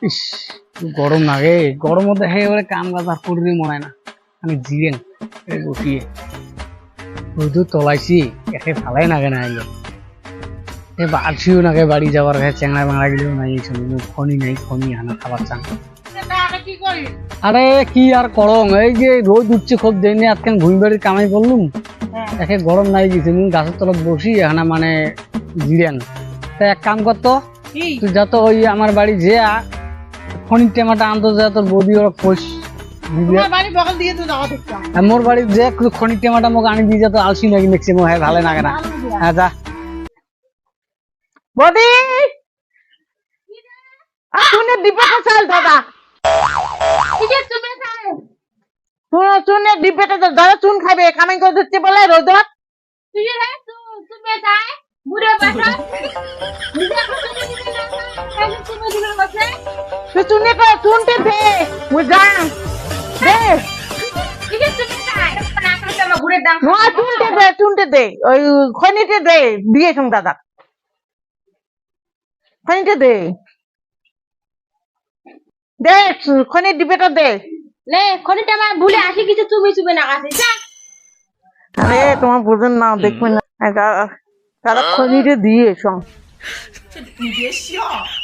ইস গরম লাগে, গরম মধ্যে একেবারে কাম কাজ আর করবি মনে হয় না। আমি জিরেন বসিয়ে রোদু তলাইছি একে ভালাই নাগে না আইলো এ বাড়ছিও নাগে বাড়ি যাওয়ার কাছে চেংড়া বাংলা গেলেও নাই খনি নাই খনি হানা খাবার চান। আরে কি আর করং, এই যে রোদ উঠছে খুব দেয়নি আজকে ভুঁই বাড়ির কামাই করলুম একে গরম নাই গেছে গাছের তলত বসি এখানে মানে জিরেন। তা এক কাম করতো তুই যত ওই আমার বাড়ি যে খনির টেমাটা আনতো যা তোর বৌদি ওরা খোঁজ মোর বাড়ি যে খনির টেমাটা মোক আনি দিয়ে যেত আলসি নাকি দেখছি মো হ্যাঁ ভালো লাগে না। হ্যাঁ যা বৌদি শুনে দিবে চাল দাদা শুনে দিবেটা দাদা চুন খাবে কামাই করে দিচ্ছে বলে রোদত চুনে চুনতে দে বুঝাম দে চুনতে দে ওই খনিতে দে দিয়ে শুন দাদা খনিতে দে দে খনির ডিবেটা দে লে খনিটা আমার ভুলে আসি কিছু চুমি চুমে না কাছে যা। আরে তোমার বুঝেন না দেখবে না তারা খনিতে দিয়ে সং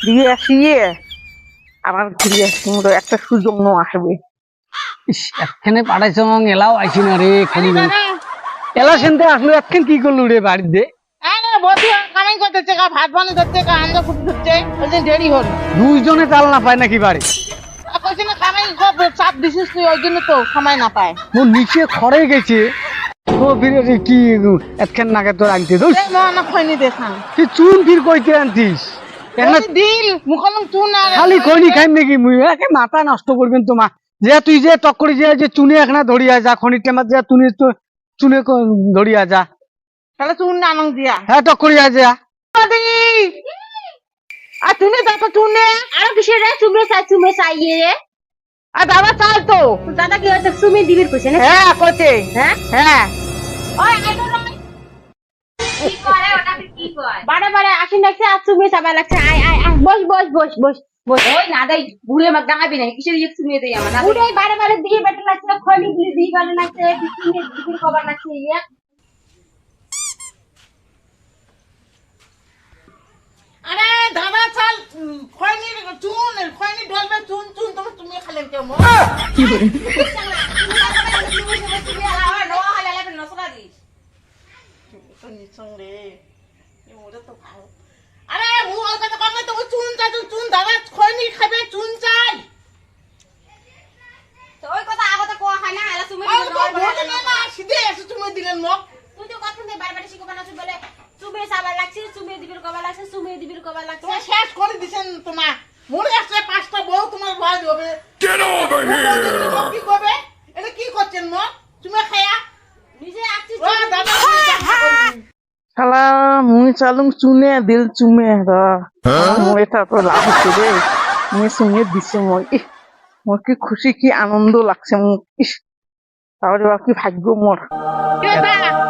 দিয়ে আসিয়ে আবার ঘুরে আসি একটা সুযোগ নো আসবে। ইস এখানে পাঠাইছ এলাও আইসি না রে খনি এলা সেনতে আসলো এখন কি করলু রে বাড়িতে কামাই করতেছে ভাত বানি করতে আন্দা ফুটি ধরছে ওই দিন দেরি হল দুইজনে চাল না পায় নাকি বাড়ি কইছে না কামাই চাপ দিছিস তুই ওই জন্য তো সময় না পায় মোর নিচে খড়ে গেছে ও ফিরে কি এতখান নাগে তোর আনতে দোস না খনি দেখান তুই চুন ফির কইতে আনতিস এখানে দিল মুখলম চুন আর খালি খনি খাইম নাকি মুই একে মাথা নষ্ট করবেন তোমা যে তুই যে টক্করি যে চুনে এখানে ধরিয়া যা খনির টেমার যা তুই চুনে ধরিয়া যা তাহলে চুন আনং দিয়া হ্যাঁ টক্করিয়া যা আর চুনে দেখো চুনে আর কিসের রে চুমে চাইয়ে রে আর দাদা চাল তো দাদা কি হচ্ছে চুমে দিবির কইছে না হ্যাঁ করছে হ্যাঁ হ্যাঁ ওই আইতো না কি করে ওটা কি কয় বারে বারে আসি লাগছে আর চুমে চাবা লাগছে আয় আয় আয় বস ওই না দাই বুড়ে মাগ দাঁড়াবি না কিসের ইয়ে চুমে দেই আমার না বুড়ে বারে বারে দিয়ে বেটা লাগছে খনি গুলি দিয়ে গেল লাগছে চুমে দিবির কবার লাগছে ইয়া আরে দাদা চাল খয়নি ঢলবে চুন তোমার তুমি খালেন কেমন কি করে আরে মু আর কথা কম তো চুন চাই চুন দাদা খয়নি খাবে চুন চাই তো ওই কথা আগতে কোয়া হয় না এলা চুমে আর তো ভোট না সিধে এসে তুমি দিলেন মোক তুই তো কথা নেই বারবার শিখো না তুই বলে চুমে চাবা লাগছে চুমে দিবির কবার লাগছে চুমে দিবির কবার লাগছে তোমার শেষ করে দিছেন তোমার মোর কাছে পাঁচটা বউ তোমার ভাই হবে Get over here! কি করবে এটা কি করছেন মোক তুমি খায়া নিজে আসছিস ও দাদা শালা মুই চালুম চুনে দিল চুমে মোর এটা তো লাভ হচ্ছে রে মুই চুমে দিছে মই মোর কি খুশি কি আনন্দ লাগছে মোক ইস তাহলে কি ভাগ্য মোর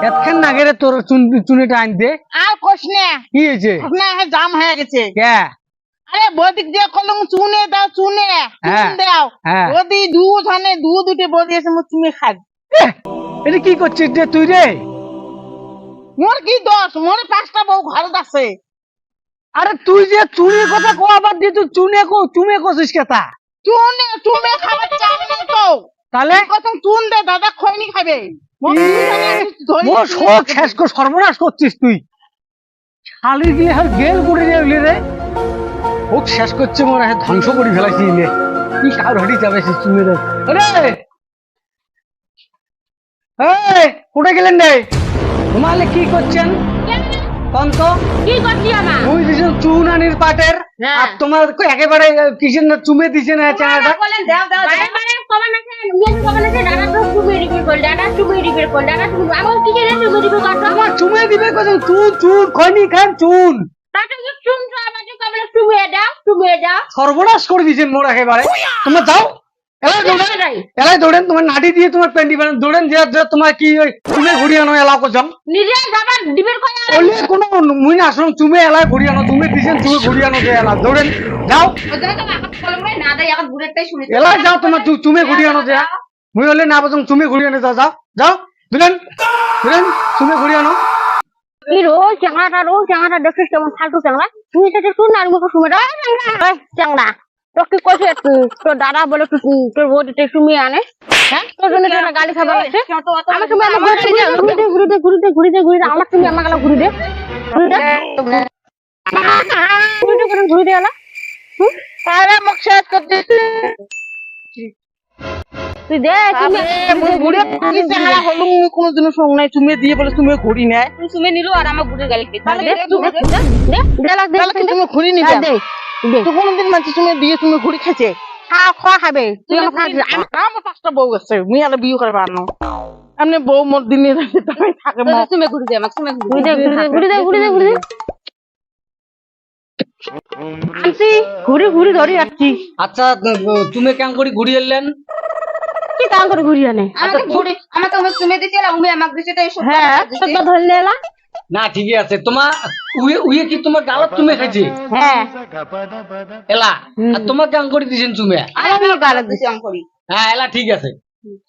এতখান নাগে রে তোর চুনেটা আনতে আর কোশ না কি হয়েছে না জাম হয়ে গেছে কে আরে বদিক দিয়ে কলম চুনে দাও চুনে হ্যাঁ, দাও হ্যাঁ। বদি দুধ আনে দুধ উঠে বদি এসে মোর চুমে খাই এটা কি করছিস রে তুই রে মোর কি দোষ মোর পাঁচটা বউ ঘর আছে আরে তুই যে চুনের কথা কোয়া বাদ দিয়ে তুই চুমে করছিস কেতা চুনে খাবার চাই না তো তাহলে কত চুন দে দাদা খয়নি খাবে মোর শোক শেষ করে সর্বনাশ করছিস তুই শালি দিয়ে গেল করে দিলি রে ও শেষ করছে মোর ধ্বংস করে ফেলাইছি ইলে কি কার হটি যাবে চুমে রে আরে এই কোথায় গেলেন রে ঘুমালে কি করছেন কন্ত কি করছি আমার ওই দিছেন চুন আনির পাটের আর তোমার একেবারে কিসের না চুমে দিছে না চানাটা বলেন দাও বারে বারে কমান আছে ইয়ে কমান আছে দাদা তো চুমে দিবির কল দাদা চুমে দিবির কল দাদা চুমে আমার কি রে চুমে দিবির কথা তোমার চুমে দিবে কত চুন খনি খান চুন তাতে কি চুম তো আমাকে কমান চুমে দাও সর্বনাশ করে দিছেন মোর একেবারে তোমরা যাও এলাই দৌড়েন তোমার নাড়ি দিয়ে তোমার প্যান্টি বানান দৌড়েন যে যে তোমার কি ওই তুমি ঘুরিয়ে আনো এলা কোজাম নিজে যাবার ডিবের কই ওলে কোনো মুই না আসলে তুমি এলাই ঘুরিয়ে আনো তুমি দিছেন তুমি ঘুরিয়ে আনো যে এলা দৌড়েন যাও ওজনে তো আকাত কলম রে না দেই আকাত বুড়েরটাই শুনি এলাই যাও তোমার তুমি ঘুরিয়ে আনো যে মুই হলে না বাজং তুমি ঘুরিয়ে আনো যাও যাও যাও দৌড়েন দৌড়েন তুমি ঘুরিয়ে আনো কি রোজ চাংড়াটা দেখিস কেমন ফালতু চাংড়া তুই সেটা শুন না মুখ শুনে রে চাংড়া তো কি কইছে তোর দাদা বলে তোর বউটা সুমিয়ে আনে হ্যাঁ তোর জন্য তোর গালি খাবার আছে আমার তুমি আমার ঘুরে আমার তুমি আমার গালা ঘুরে দে ঘুরে দে আলা আরে মুখ শেষ করতে তুই দে তুমি ঘুরে কি চাঙা হলুম কোনোদিনও সঙ্গ নাই তুমি দিয়ে বলে তুমি ঘুরি নাই তুই সুমে নিলো আর আমার ঘুরে গালি খেতে দে তাহলে কি তুমি ঘুরি নিবে দে তো কোনোদিন মানছি তুমি দিয়ে তুমি ঘুরি খাইছে খাওয়া খাবে তুই আমার আমার 5টা বউ আছে মুই আর বিয়ে করে পারনো এমনি বউ মোর দিনে রাতে তাই থাকে মা সুমে ঘুরে দে আমাকে সুমে ঘুরে দে আনছি ঘুরে ধরে যাচ্ছি আচ্ছা তুমি কেন করে ঘুরিয়ে এলেন কি কাম করে ঘুরি আনে আমাকে সুমে দিছে আর উমে আমাকে দিছে তাই হ্যাঁ সত্য ধরলে এলা না ঠিকই আছে তোমার উয়ে কি তোমার গালত তুমি খাইছে হ্যাঁ এলা আর তোমার কেন করে দিছেন তুমি আর আমি গালাত দিছি আম করি হ্যাঁ এলা ঠিক আছে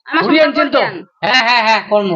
আমার ঘুরিয়ে আনছেন তো হ্যাঁ হ্যাঁ হ্যাঁ কর্ম